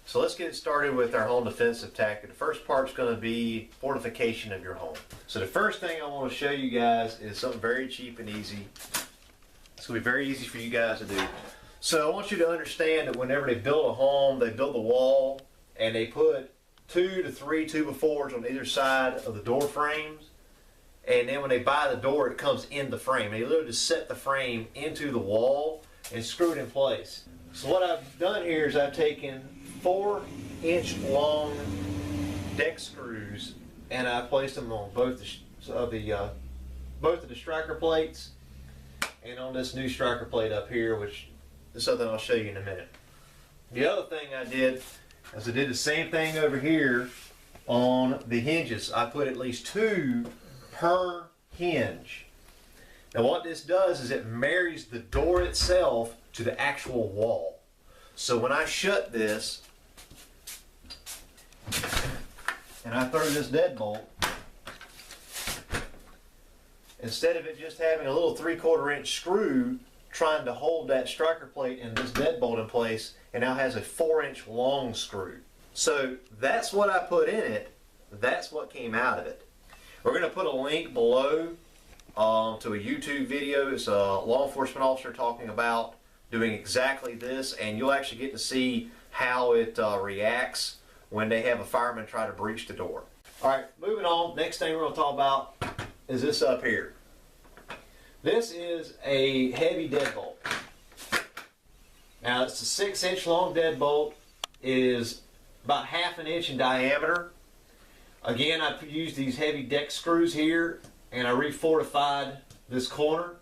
So let's get started with our home defensive tactic. The first part is going to be fortification of your home. So the first thing I want to show you guys is something very cheap and easy. It's going to be very easy for you guys to do. So I want you to understand that whenever they build a home, they build the wall and they put 2 to 3 2x4s on either side of the door frames. And then when they buy the door, it comes in the frame. They literally just set the frame into the wall and screw it in place. So what I've done here is I've taken 4-inch long deck screws and I placed them on both of the striker plates and on this new striker plate up here, which is something I'll show you in a minute. The other thing I did is I did the same thing over here on the hinges. I put at least 2 per hinge. Now what this does is it marries the door itself to the actual wall. So when I shut this and I throw this deadbolt, instead of it just having a little 3/4 inch screw trying to hold that striker plate and this deadbolt in place, it now has a 4-inch long screw. So that's what I put in it. That's what came out of it. We're going to put a link below to a YouTube video. It's a law enforcement officer talking about doing exactly this, and you'll actually get to see how it reacts when they have a fireman try to breach the door. Alright, moving on. Next thing we're going to talk about is this up here. This is a heavy deadbolt. Now it's a 6-inch long deadbolt. It is about 1/2 inch in diameter. Again, I used these heavy deck screws here and I refortified this corner.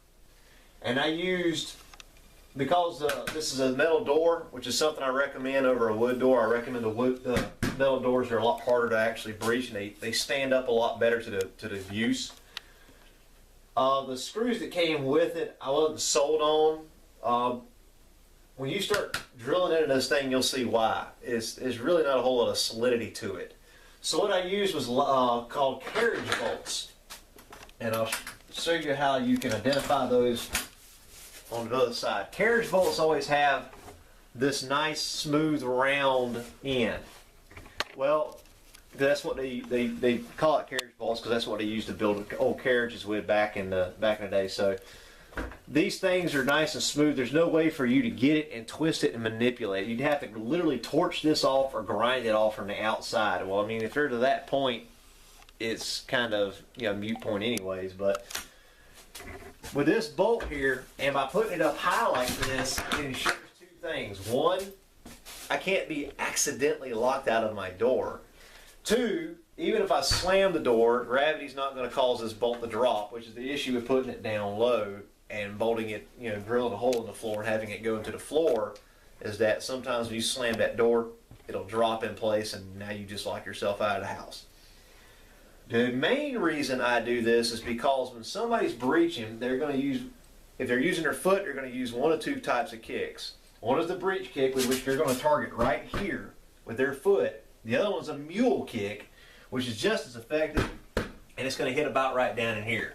And I used, because this is a metal door, which is something I recommend over a wood door. I recommend the metal doors are a lot harder to actually breach, and they stand up a lot better to the use. The screws that came with it, I wasn't sold on. When you start drilling into this thing, you'll see why. It's really not a whole lot of solidity to it. So what I used was called carriage bolts, and I'll show you how you can identify those on the other side. Carriage bolts always have this nice smooth round end. Well, that's what they call it, carriage bolts, because that's what they used to build old carriages with back in the day. So these things are nice and smooth. There's no way for you to get it and twist it and manipulate it. You'd have to literally torch this off or grind it off from the outside. Well, I mean, if they're to that point, it's kind of, you know, mute point anyways. But with this bolt here, and by putting it up high like this, it ensures 2 things. 1, I can't be accidentally locked out of my door. 2, even if I slam the door, gravity's not going to cause this bolt to drop, which is the issue with putting it down low and bolting it, you know, drilling a hole in the floor and having it go into the floor, is that sometimes when you slam that door, it'll drop in place and now you just lock yourself out of the house. The main reason I do this is because when somebody's breaching, they're going to use, if they're using their foot, they're going to use 1 of 2 types of kicks. One is the breach kick, with which they're going to target right here with their foot. The other one's a mule kick, which is just as effective, and it's going to hit about right down in here.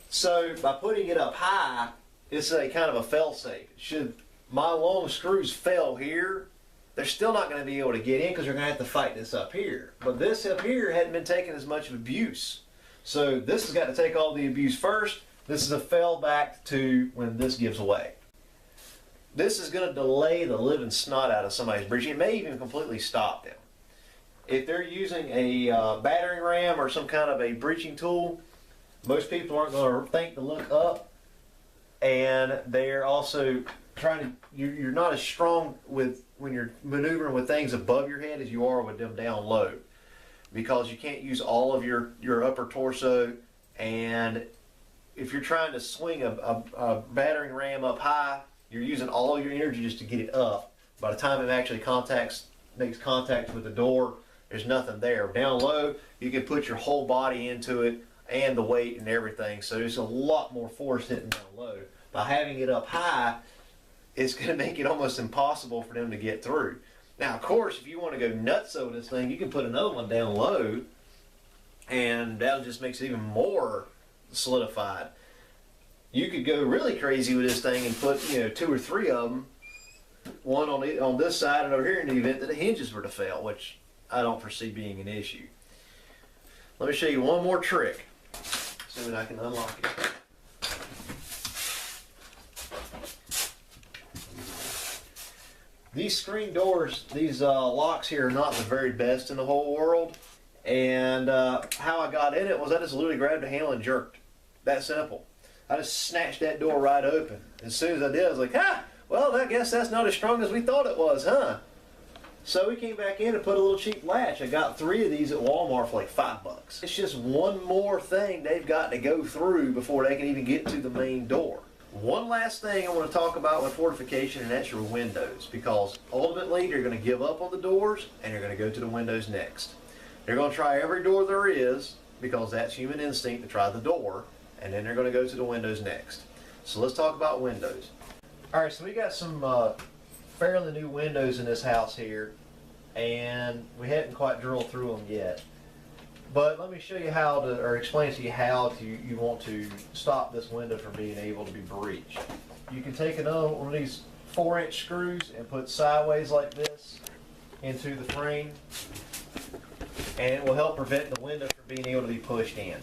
So by putting it up high, it's a kind of a fail-safe. Should my long screws fail here, they're still not going to be able to get in because they're going to have to fight this up here. But this up here hadn't been taking as much abuse. So this has got to take all the abuse first. This is a fail back to when this gives way. This is going to delay the living snot out of somebody's breach. It may even completely stop them. If they're using a battering ram or some kind of a breaching tool, most people aren't going to think to look up, and they're also trying to, you're not as strong with when you're maneuvering with things above your head as you are with them down low, because you can't use all of your upper torso, and if you're trying to swing a battering ram up high, you're using all your energy just to get it up. By the time it actually makes contact with the door, there's nothing there. Down low, you can put your whole body into it and the weight and everything, so there's a lot more force hitting down low. By having it up high, it's going to make it almost impossible for them to get through. Now, of course, if you want to go nuts over this thing, you can put another one down low, and that just makes it even more solidified. You could go really crazy with this thing and put, you know, 2 or 3 of them one on this side and over here in the event that the hinges were to fail, which I don't foresee being an issue. Let me show you one more trick, assuming I can unlock it. These screen doors, these locks here are not the very best in the whole world. And how I got in it was I just literally grabbed the handle and jerked. That simple. I just snatched that door right open. As soon as I did, I was like, well, I guess that's not as strong as we thought it was, huh? So we came back in and put a little cheap latch. I got 3 of these at Walmart for like $5. It's just one more thing they've got to go through before they can even get to the main door. One last thing I want to talk about with fortification, and that's your windows, because ultimately they're going to give up on the doors and they're going to go to the windows next. They're going to try every door there is, because that's human instinct to try the door, and then they're going to go to the windows next. So let's talk about windows. Alright, so we got some fairly new windows in this house here, and we hadn't quite drilled through them yet. But let me show you how to, or explain to you how you want to stop this window from being able to be breached. You can take one of these 4-inch screws and put sideways like this into the frame, and it will help prevent the window from being able to be pushed in.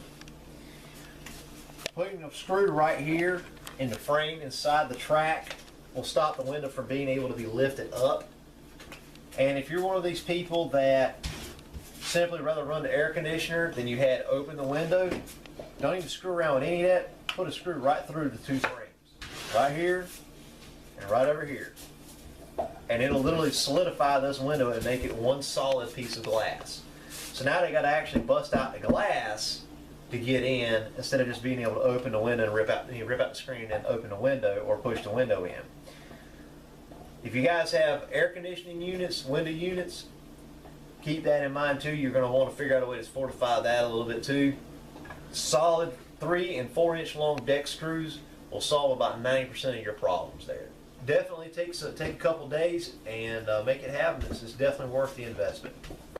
Putting a screw right here in the frame inside the track will stop the window from being able to be lifted up. And if you're one of these people that simply rather run the air conditioner than you had open the window, don't even screw around with any of that. Put a screw right through the 2 frames. Right here and right over here. And it'll literally solidify this window and make it one solid piece of glass. So now they got to actually bust out the glass to get in, instead of just being able to open the window and rip out the screen and open the window or push the window in. If you guys have air conditioning units, window units, keep that in mind too. You're going to want to figure out a way to fortify that a little bit too. Solid 3 and 4-inch long deck screws will solve about 90% of your problems there. Definitely take a couple days and make it happen. This is definitely worth the investment.